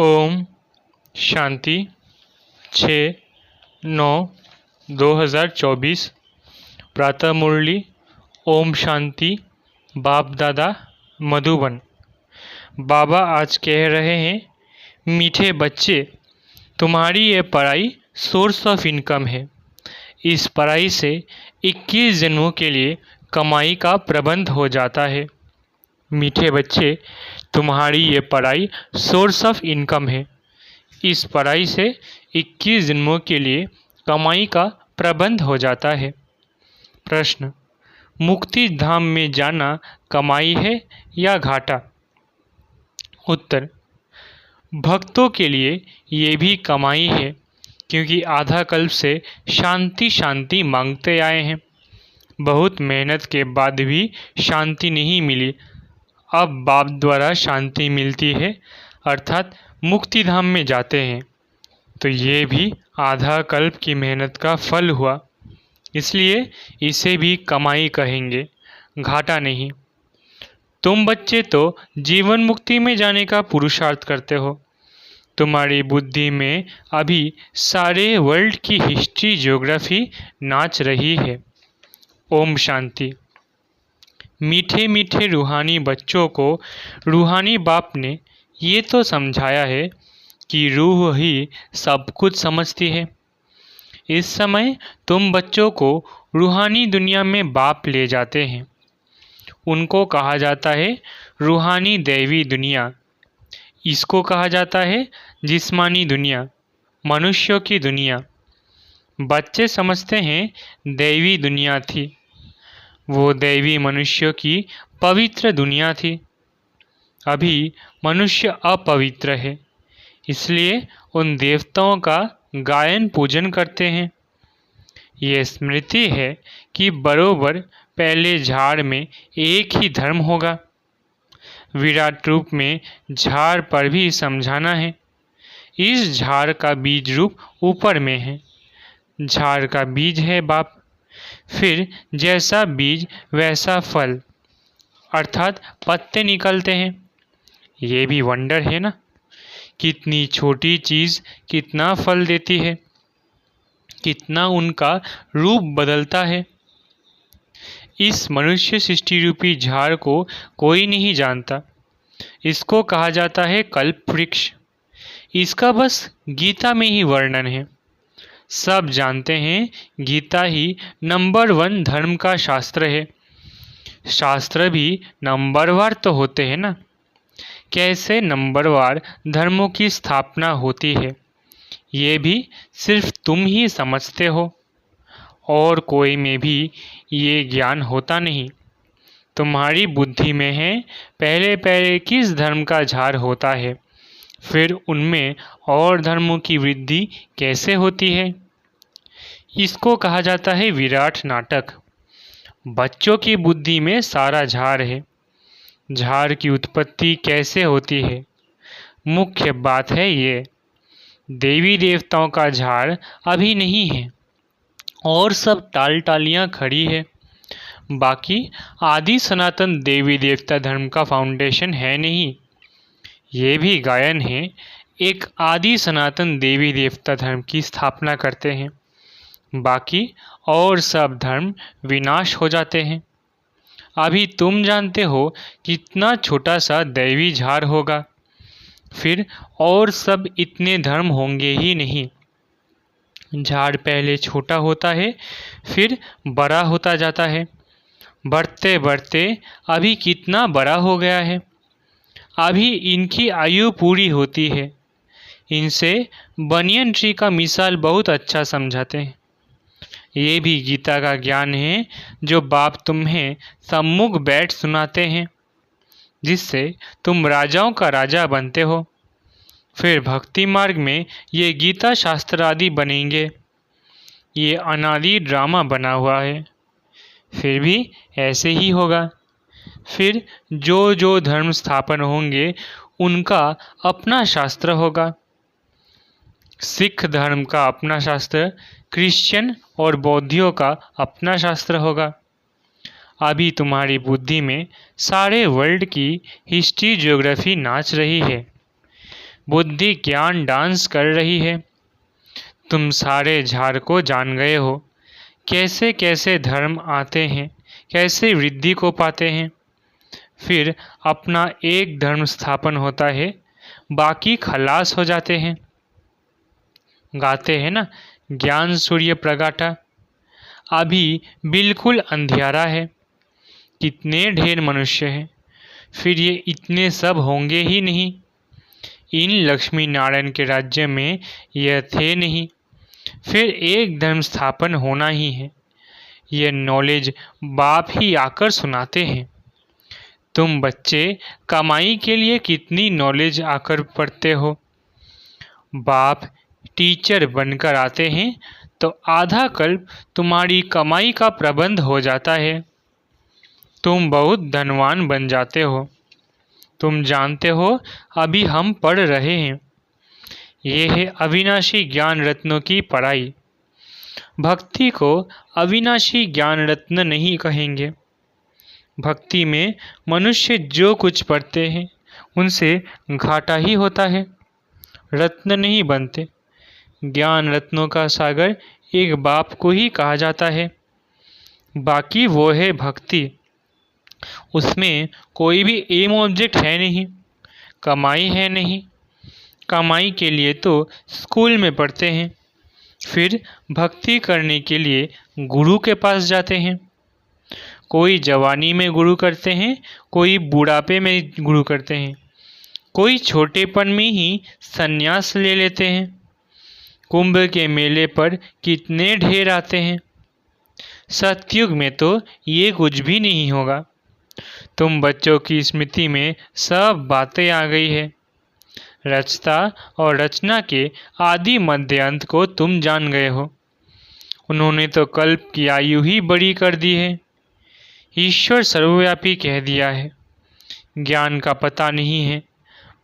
ओम शांति 6/9/2024 प्रातः मुरली। ओम शांति। बाप दादा मधुबन। बाबा आज कह रहे हैं, मीठे बच्चे, तुम्हारी ये पढ़ाई सोर्स ऑफ इनकम है। इस पढ़ाई से 21 जन्मों के लिए कमाई का प्रबंध हो जाता है। मीठे बच्चे, तुम्हारी ये पढ़ाई सोर्स ऑफ इनकम है। इस पढ़ाई से 21 जन्मों के लिए कमाई का प्रबंध हो जाता है। प्रश्न, मुक्ति धाम में जाना कमाई है या घाटा? उत्तर, भक्तों के लिए ये भी कमाई है, क्योंकि आधा कल्प से शांति शांति मांगते आए हैं। बहुत मेहनत के बाद भी शांति नहीं मिली। अब बाप द्वारा शांति मिलती है, अर्थात मुक्ति धाम में जाते हैं, तो ये भी आधा कल्प की मेहनत का फल हुआ। इसलिए इसे भी कमाई कहेंगे, घाटा नहीं। तुम बच्चे तो जीवन मुक्ति में जाने का पुरुषार्थ करते हो। तुम्हारी बुद्धि में अभी सारे वर्ल्ड की हिस्ट्री ज्योग्राफी नाच रही है। ओम शांति। मीठे मीठे रूहानी बच्चों को रूहानी बाप ने ये तो समझाया है कि रूह ही सब कुछ समझती है। इस समय तुम बच्चों को रूहानी दुनिया में बाप ले जाते हैं। उनको कहा जाता है रूहानी दैवी दुनिया। इसको कहा जाता है जिस्मानी दुनिया, मनुष्यों की दुनिया। बच्चे समझते हैं दैवी दुनिया थी, वो दैवी मनुष्यों की पवित्र दुनिया थी। अभी मनुष्य अपवित्र है, इसलिए उन देवताओं का गायन पूजन करते हैं। ये स्मृति है कि बरोबर पहले झाड़ में एक ही धर्म होगा। विराट रूप में झाड़ पर भी समझाना है। इस झाड़ का बीज रूप ऊपर में है। झाड़ का बीज है बाप। फिर जैसा बीज वैसा फल, अर्थात पत्ते निकलते हैं। ये भी वंडर है ना, कितनी छोटी चीज़ कितना फल देती है, कितना उनका रूप बदलता है। इस मनुष्य सृष्टि रूपी झाड़ को कोई नहीं जानता। इसको कहा जाता है कल्प वृक्ष। इसका बस गीता में ही वर्णन है। सब जानते हैं गीता ही नंबर 1 धर्म का शास्त्र है। शास्त्र भी नंबरवार तो होते हैं ना। कैसे नंबरवार धर्मों की स्थापना होती है, ये भी सिर्फ तुम ही समझते हो, और कोई में भी ये ज्ञान होता नहीं। तुम्हारी बुद्धि में है पहले पहले किस धर्म का झाड़ होता है, फिर उनमें और धर्मों की वृद्धि कैसे होती है। इसको कहा जाता है विराट नाटक। बच्चों की बुद्धि में सारा झाड़ है। झाड़ की उत्पत्ति कैसे होती है, मुख्य बात है ये। देवी देवताओं का झाड़ अभी नहीं है, और सब टाल टालियाँ खड़ी है। बाकी आदि सनातन देवी देवता धर्म का फाउंडेशन है नहीं। ये भी गायन है, एक आदि सनातन देवी देवता धर्म की स्थापना करते हैं। बाकी और सब धर्म विनाश हो जाते हैं। अभी तुम जानते हो कितना छोटा सा दैवी झाड़ होगा, फिर और सब इतने धर्म होंगे ही नहीं। झाड़ पहले छोटा होता है, फिर बड़ा होता जाता है। बढ़ते बढ़ते अभी कितना बड़ा हो गया है। अभी इनकी आयु पूरी होती है। इनसे बनियन ट्री का मिसाल बहुत अच्छा समझाते हैं। ये भी गीता का ज्ञान है जो बाप तुम्हें सम्मुख बैठ सुनाते हैं, जिससे तुम राजाओं का राजा बनते हो। फिर भक्ति मार्ग में ये गीता शास्त्र आदि बनेंगे। ये अनादि ड्रामा बना हुआ है, फिर भी ऐसे ही होगा। फिर जो जो धर्म स्थापन होंगे उनका अपना शास्त्र होगा। सिख धर्म का अपना शास्त्र, क्रिश्चियन और बौद्धियों का अपना शास्त्र होगा। अभी तुम्हारी बुद्धि में सारे वर्ल्ड की हिस्ट्री ज्योग्राफी नाच रही है। बुद्धि ज्ञान डांस कर रही है। तुम सारे झाड़ को जान गए हो, कैसे कैसे धर्म आते हैं, कैसे वृद्धि को पाते हैं। फिर अपना एक धर्म स्थापन होता है, बाकी खलास हो जाते हैं। गाते हैं ना, ज्ञान सूर्य प्रगाटा, अभी बिल्कुल अंधियारा है। कितने ढेर मनुष्य हैं, फिर ये इतने सब होंगे ही नहीं। इन लक्ष्मी नारायण के राज्य में यह थे नहीं, फिर एक धर्म स्थापन होना ही है। यह नॉलेज बाप ही आकर सुनाते हैं। तुम बच्चे कमाई के लिए कितनी नॉलेज आकर पढ़ते हो। बाप टीचर बनकर आते हैं तो आधा कल्प तुम्हारी कमाई का प्रबंध हो जाता है। तुम बहुत धनवान बन जाते हो। तुम जानते हो अभी हम पढ़ रहे हैं, ये है अविनाशी ज्ञान रत्नों की पढ़ाई। भक्ति को अविनाशी ज्ञान रत्न नहीं कहेंगे। भक्ति में मनुष्य जो कुछ पढ़ते हैं उनसे घाटा ही होता है, रत्न नहीं बनते। ज्ञान रत्नों का सागर एक बाप को ही कहा जाता है। बाकी वो है भक्ति, उसमें कोई भी एम ऑब्जेक्ट है नहीं, कमाई है नहीं। कमाई के लिए तो स्कूल में पढ़ते हैं, फिर भक्ति करने के लिए गुरु के पास जाते हैं। कोई जवानी में गुरु करते हैं, कोई बुढ़ापे में गुरु करते हैं, कोई छोटेपन में ही संन्यास ले लेते हैं। कुंभ के मेले पर कितने ढेर आते हैं। सतयुग में तो ये कुछ भी नहीं होगा। तुम बच्चों की स्मृति में सब बातें आ गई है। रचता और रचना के आदि मध्य अंत को तुम जान गए हो। उन्होंने तो कल्प की आयु ही बड़ी कर दी है। ईश्वर सर्वव्यापी कह दिया है। ज्ञान का पता नहीं है।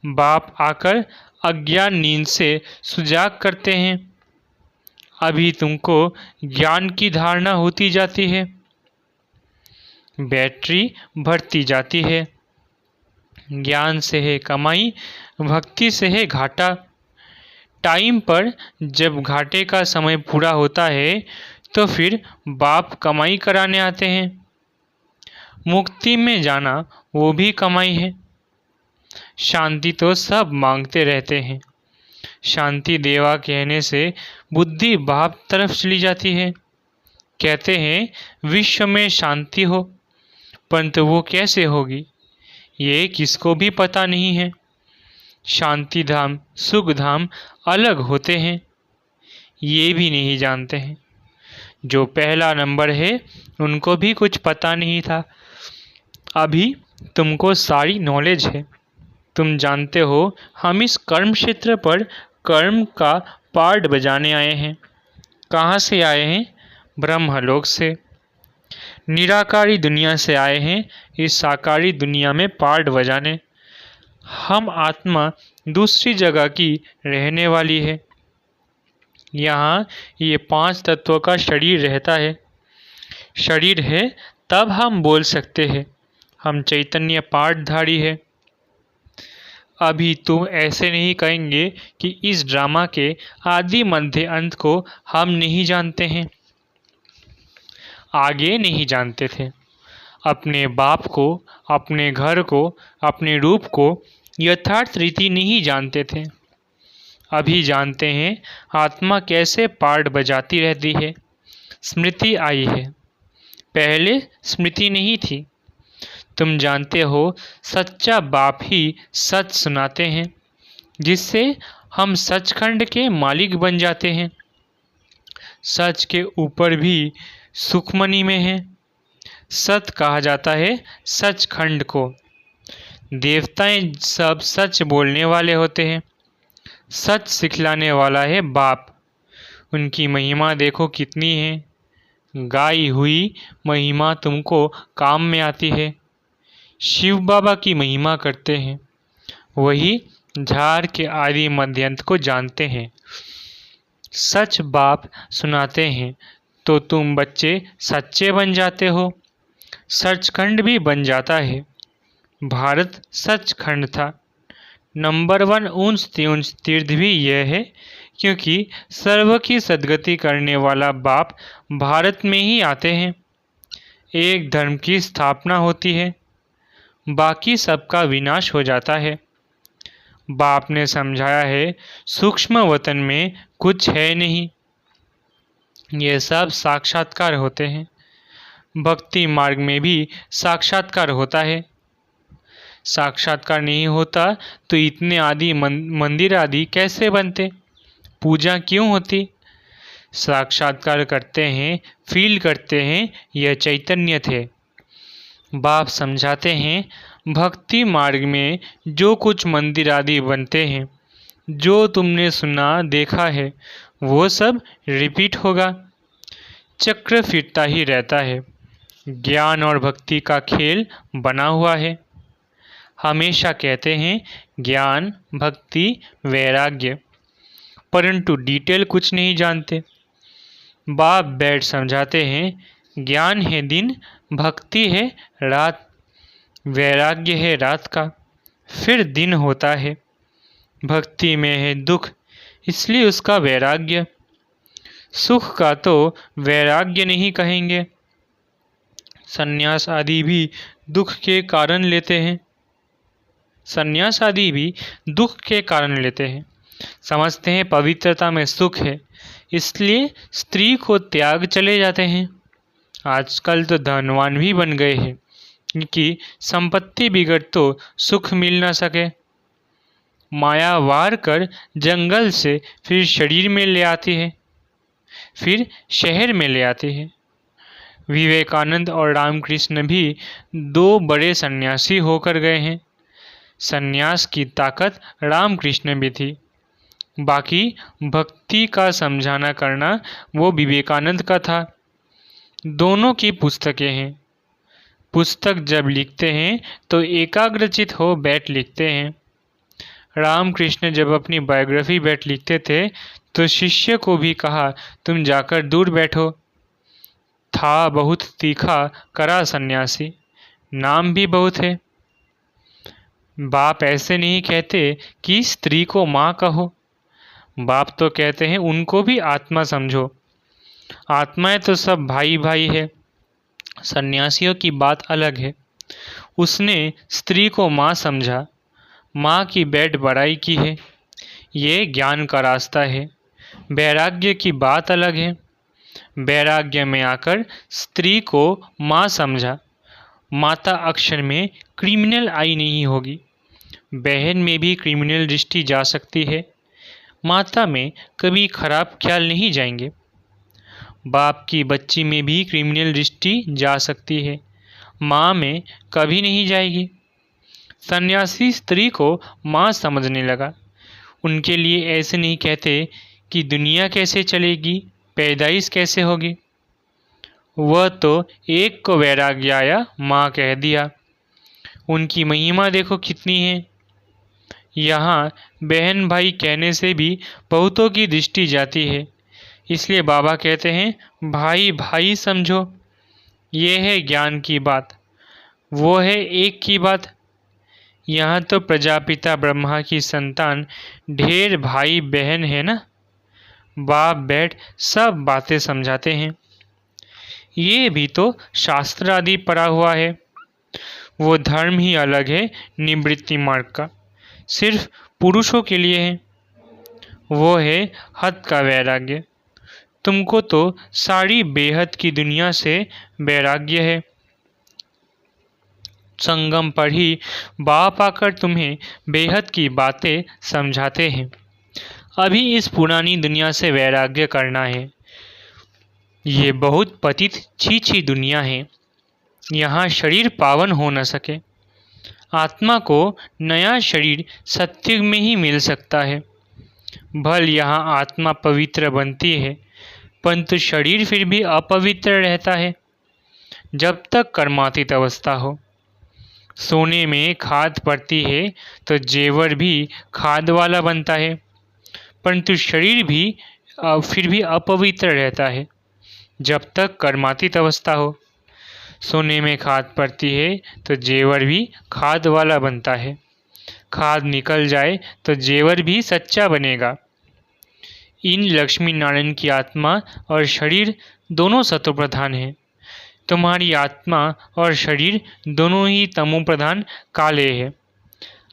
बाप आकर अज्ञान नींद से सुजाग करते हैं। अभी तुमको ज्ञान की धारणा होती जाती है, बैटरी बढ़ती जाती है। ज्ञान से है कमाई, भक्ति से है घाटा। टाइम पर जब घाटे का समय पूरा होता है तो फिर बाप कमाई कराने आते हैं। मुक्ति में जाना वो भी कमाई है। शांति तो सब मांगते रहते हैं। शांति देवा कहने से बुद्धि बाप तरफ चली जाती है। कहते हैं विश्व में शांति हो, परंतु वो कैसे होगी ये किसको भी पता नहीं है। शांति धाम सुख धाम अलग होते हैं, ये भी नहीं जानते हैं। जो पहला नंबर है उनको भी कुछ पता नहीं था। अभी तुमको सारी नॉलेज है। तुम जानते हो हम इस कर्म क्षेत्र पर कर्म का पार्ट बजाने आए हैं। कहाँ से आए हैं? ब्रह्मलोक से। निराकारी दुनिया से आए हैं इस साकारी दुनिया में पार्ट बजाने। हम आत्मा दूसरी जगह की रहने वाली है। यहाँ ये 5 तत्वों का शरीर रहता है। शरीर है तब हम बोल सकते हैं हम चैतन्य पाठधारी है। अभी तुम ऐसे नहीं कहेंगे कि इस ड्रामा के आदि मध्य अंत को हम नहीं जानते हैं। आगे नहीं जानते थे। अपने बाप को, अपने घर को, अपने रूप को यथार्थ रीति नहीं जानते थे। अभी जानते हैं आत्मा कैसे पार्ट बजाती रहती है। स्मृति आई है, पहले स्मृति नहीं थी। तुम जानते हो सच्चा बाप ही सच सुनाते हैं, जिससे हम सचखंड के मालिक बन जाते हैं। सच के ऊपर भी सुखमनी में है। सत कहा जाता है सचखंड को। देवताएं सब सच बोलने वाले होते हैं। सच सिखलाने वाला है बाप। उनकी महिमा देखो कितनी है। गाई हुई महिमा तुमको काम में आती है। शिव बाबा की महिमा करते हैं, वही झार के आदि मध्यंत को जानते हैं। सच बाप सुनाते हैं तो तुम बच्चे सच्चे बन जाते हो। सचखंड भी बन जाता है। भारत सचखंड था, नंबर 1 ऊंच तीर्थ भी यह है क्योंकि सर्व की सद्गति करने वाला बाप भारत में ही आते हैं। एक धर्म की स्थापना होती है, बाकी सबका विनाश हो जाता है। बाप ने समझाया है सूक्ष्म वतन में कुछ है नहीं, ये सब साक्षात्कार होते हैं। भक्ति मार्ग में भी साक्षात्कार होता है। साक्षात्कार नहीं होता तो इतने आदि मंदिर आदि कैसे बनते, पूजा क्यों होती। साक्षात्कार करते हैं, फील करते हैं, यह चैतन्य थे। बाप समझाते हैं भक्ति मार्ग में जो कुछ मंदिर आदि बनते हैं, जो तुमने सुना देखा है, वो सब रिपीट होगा। चक्र फिरता ही रहता है। ज्ञान और भक्ति का खेल बना हुआ है। हमेशा कहते हैं ज्ञान, भक्ति, वैराग्य, परंतु डिटेल कुछ नहीं जानते। बाप बैठ समझाते हैं ज्ञान है दिन, भक्ति है रात, वैराग्य है रात का, फिर दिन होता है। भक्ति में है दुख, इसलिए उसका वैराग्य। सुख का तो वैराग्य नहीं कहेंगे। सन्यास आदि भी दुख के कारण लेते हैं। सन्यास आदि भी दुख के कारण लेते हैं। समझते हैं पवित्रता में सुख है, इसलिए स्त्री को त्याग चले जाते हैं। आजकल तो धनवान भी बन गए हैं कि संपत्ति बिगड़ तो सुख मिल ना सके। माया वार कर जंगल से फिर शरीर में ले आती है, फिर शहर में ले आती है। विवेकानंद और रामकृष्ण भी 2 बड़े सन्यासी होकर गए हैं। सन्यास की ताकत रामकृष्ण में थी, बाकी भक्ति का समझाना करना वो विवेकानंद का था। दोनों की पुस्तकें हैं। पुस्तक जब लिखते हैं तो एकाग्रचित हो बैठ लिखते हैं। रामकृष्ण जब अपनी बायोग्राफी बैठ लिखते थे तो शिष्य को भी कहा तुम जाकर दूर बैठो। था बहुत तीखा करा सन्यासी, नाम भी बहुत है। बाप ऐसे नहीं कहते कि स्त्री को माँ कहो। बाप तो कहते हैं उनको भी आत्मा समझो। आत्माएं तो सब भाई भाई है। सन्यासियों की बात अलग है। उसने स्त्री को माँ समझा, माँ की बैठ बड़ाई की है। ये ज्ञान का रास्ता है। वैराग्य की बात अलग है। वैराग्य में आकर स्त्री को माँ समझा। माता अक्षर में क्रिमिनल आई नहीं होगी। बहन में भी क्रिमिनल दृष्टि जा सकती है, माता में कभी खराब ख्याल नहीं जाएंगे। बाप की बच्ची में भी क्रिमिनल दृष्टि जा सकती है, माँ में कभी नहीं जाएगी। सन्यासी स्त्री को माँ समझने लगा। उनके लिए ऐसे नहीं कहते कि दुनिया कैसे चलेगी, पैदाइश कैसे होगी। वह तो एक को वैराग्य आया, माँ कह दिया। उनकी महिमा देखो कितनी है। यहाँ बहन भाई कहने से भी बहुतों की दृष्टि जाती है, इसलिए बाबा कहते हैं भाई भाई समझो। ये है ज्ञान की बात, वो है एक की बात। यहाँ तो प्रजापिता ब्रह्मा की संतान ढेर भाई बहन है ना। बाप बैठ सब बातें समझाते हैं। ये भी तो शास्त्र आदि पढ़ा हुआ है। वो धर्म ही अलग है निवृत्ति मार्ग का, सिर्फ पुरुषों के लिए है। वो है हद का वैराग्य। तुमको तो सारी बेहद की दुनिया से वैराग्य है। संगम पर ही बाप आकर तुम्हें बेहद की बातें समझाते हैं। अभी इस पुरानी दुनिया से वैराग्य करना है। ये बहुत पतित छी दुनिया है। यहाँ शरीर पावन हो न सके। आत्मा को नया शरीर सत्युग में ही मिल सकता है। भल यहाँ आत्मा पवित्र बनती है, परंतु शरीर फिर भी अपवित्र रहता है जब तक कर्मातीत अवस्था हो। सोने में खाद पड़ती है तो जेवर भी खाद वाला बनता है, परंतु शरीर भी फिर भी अपवित्र रहता है जब तक कर्मातीत अवस्था हो। सोने में खाद पड़ती है तो जेवर भी खाद वाला बनता है, खाद निकल जाए तो जेवर भी सच्चा बनेगा। इन लक्ष्मी नारायण की आत्मा और शरीर दोनों सत्व प्रधान हैं। तुम्हारी आत्मा और शरीर दोनों ही तमो प्रधान काले हैं।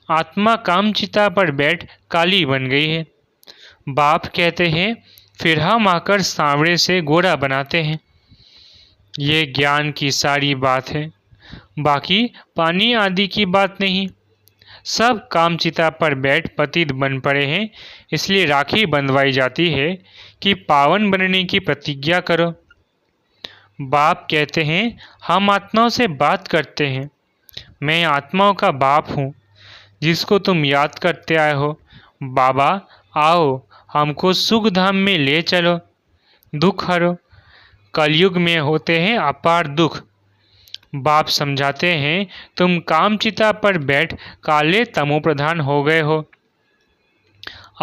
आत्मा कामचिता पर बैठ काली बन गई है। बाप कहते हैं फिर हम आकर सांवरे से गोरा बनाते हैं। ये ज्ञान की सारी बात है, बाकी पानी आदि की बात नहीं। सब कामचिता पर बैठ पतित बन पड़े हैं, इसलिए राखी बंधवाई जाती है कि पावन बनने की प्रतिज्ञा करो। बाप कहते हैं हम आत्माओं से बात करते हैं। मैं आत्माओं का बाप हूँ जिसको तुम याद करते आए हो। बाबा आओ हमको सुख धाम में ले चलो, दुख हरो। कलयुग में होते हैं अपार दुख। बाप समझाते हैं तुम कामचिता पर बैठ काले तमो प्रधान हो गए हो।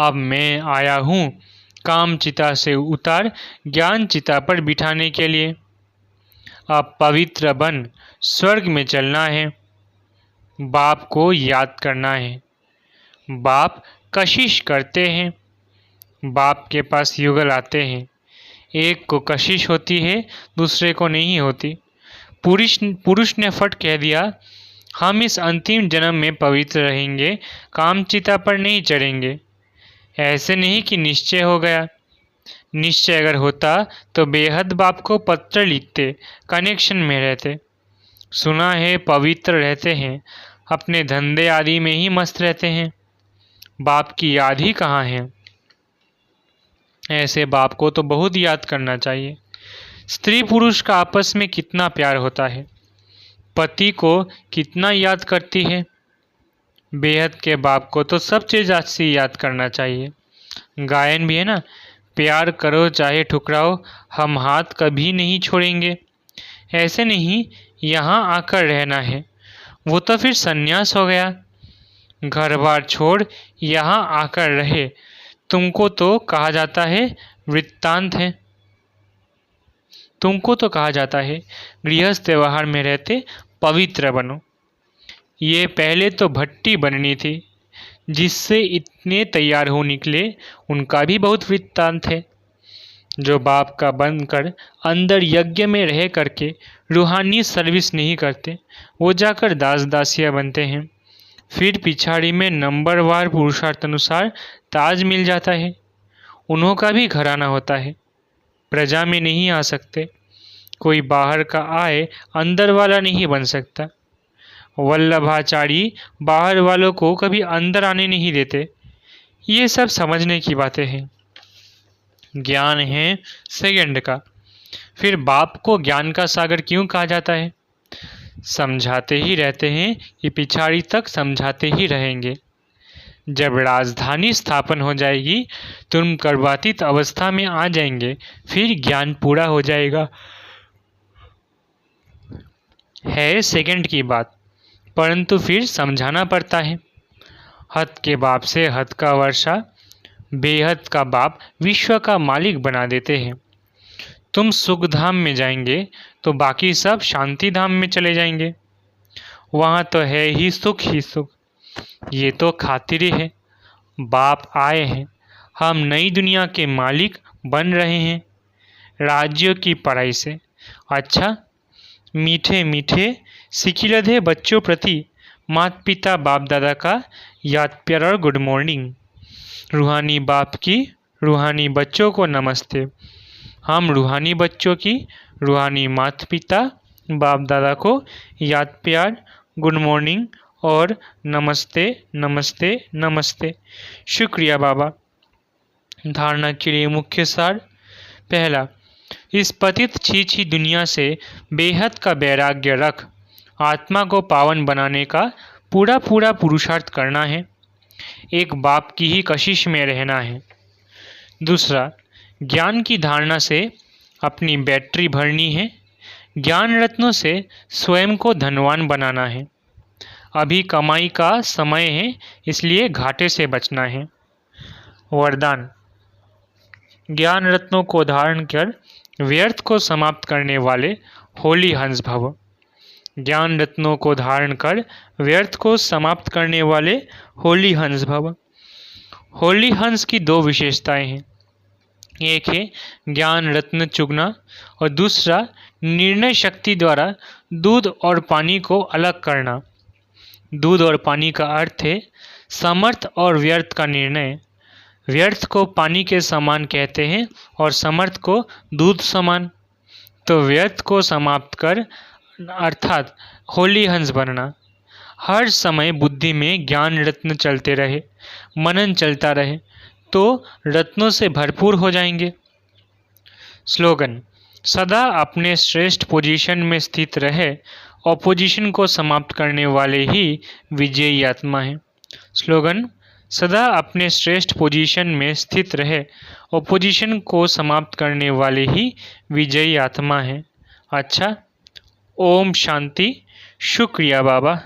अब मैं आया हूँ कामचिता से उतार ज्ञान चिता पर बिठाने के लिए। अब पवित्र बन स्वर्ग में चलना है। बाप को याद करना है। बाप कशिश करते हैं। बाप के पास युगल आते हैं। एक को कशिश होती है, दूसरे को नहीं होती। पुरुष ने फट कह दिया हम इस अंतिम जन्म में पवित्र रहेंगे, कामचिता पर नहीं चढ़ेंगे। ऐसे नहीं कि निश्चय हो गया। निश्चय अगर होता तो बेहद बाप को पत्र लिखते, कनेक्शन में रहते। सुना है पवित्र रहते हैं, अपने धंधे आदि में ही मस्त रहते हैं। बाप की याद ही कहाँ है। ऐसे बाप को तो बहुत याद करना चाहिए। स्त्री पुरुष का आपस में कितना प्यार होता है, पति को कितना याद करती है। बेहद के बाप को तो सब चीज़ आज से याद करना चाहिए। गायन भी है ना, प्यार करो चाहे ठुकराओ, हम हाथ कभी नहीं छोड़ेंगे। ऐसे नहीं यहाँ आकर रहना है, वो तो फिर संन्यास हो गया। घर बार छोड़ यहाँ आकर रहे, तुमको तो कहा जाता है वृत्तांत है। तुमको तो कहा जाता है गृहस्थ व्यवहार में रहते पवित्र बनो। ये पहले तो भट्टी बननी थी, जिससे इतने तैयार हो निकले उनका भी बहुत वृत्तांत है। जो बाप का बनकर अंदर यज्ञ में रह करके रूहानी सर्विस नहीं करते, वो जाकर दास दासियाँ बनते हैं। फिर पिछाड़ी में नंबरवार पुरुषार्थ अनुसार ताज मिल जाता है। उन्हों का भी घराना होता है, प्रजा में नहीं आ सकते। कोई बाहर का आए अंदर वाला नहीं बन सकता। वल्लभाचारी बाहर वालों को कभी अंदर आने नहीं देते। ये सब समझने की बातें हैं। ज्ञान है सेकंड का। फिर बाप को ज्ञान का सागर क्यों कहा जाता है? समझाते ही रहते हैं कि पिछाड़ी तक समझाते ही रहेंगे। जब राजधानी स्थापन हो जाएगी तुम कर्मातीत अवस्था में आ जाएंगे, फिर ज्ञान पूरा हो जाएगा। है सेकंड की बात, परंतु फिर समझाना पड़ता है। हद के बाप से हद का वर्षा, बेहद का बाप विश्व का मालिक बना देते हैं। तुम सुख धाम में जाएंगे तो बाकी सब शांति धाम में चले जाएंगे। वहाँ तो है ही सुख। ये तो खातिरी है। बाप आए हैं, हम नई दुनिया के मालिक बन रहे हैं राज्यों की पढ़ाई से। अच्छा, मीठे मीठे सिकिलधे बच्चों प्रति माता पिता बाप दादा का याद प्यार और गुड मॉर्निंग। रूहानी बाप की रूहानी बच्चों को नमस्ते। हम रूहानी बच्चों की रूहानी माता पिता बाप दादा को याद प्यार, गुड मॉर्निंग और नमस्ते नमस्ते नमस्ते। शुक्रिया बाबा। धारणा के लिए मुख्य सार। पहला, इस पतित छीछी दुनिया से बेहद का वैराग्य रख आत्मा को पावन बनाने का पूरा पुरुषार्थ करना है। एक बाप की ही कशिश में रहना है। दूसरा, ज्ञान की धारणा से अपनी बैटरी भरनी है। ज्ञान रत्नों से स्वयं को धनवान बनाना है। अभी कमाई का समय है, इसलिए घाटे से बचना है। वरदान, ज्ञान रत्नों को धारण कर व्यर्थ को समाप्त करने वाले होली हंस भव। ज्ञान रत्नों को धारण कर व्यर्थ को समाप्त करने वाले होली हंस भव। होली हंस की दो विशेषताएं हैं, एक है ज्ञान रत्न चुगना और दूसरा निर्णय शक्ति द्वारा दूध और पानी को अलग करना। दूध और पानी का अर्थ है समर्थ और व्यर्थ का निर्णय। व्यर्थ को पानी के समान कहते हैं और समर्थ को दूध समान। तो व्यर्थ को समाप्त कर अर्थात होली हंस बनना। हर समय बुद्धि में ज्ञान रत्न चलते रहे, मनन चलता रहे तो रत्नों से भरपूर हो जाएंगे। स्लोगन: सदा अपने श्रेष्ठ पोजीशन में स्थित रहे, ऑपोजिशन को समाप्त करने वाले ही विजयी आत्मा है। स्लोगन: सदा अपने श्रेष्ठ पोजीशन में स्थित रहे, ऑपोजिशन को समाप्त करने वाले ही विजयी आत्मा है। अच्छा, ओम शांति। शुक्रिया बाबा।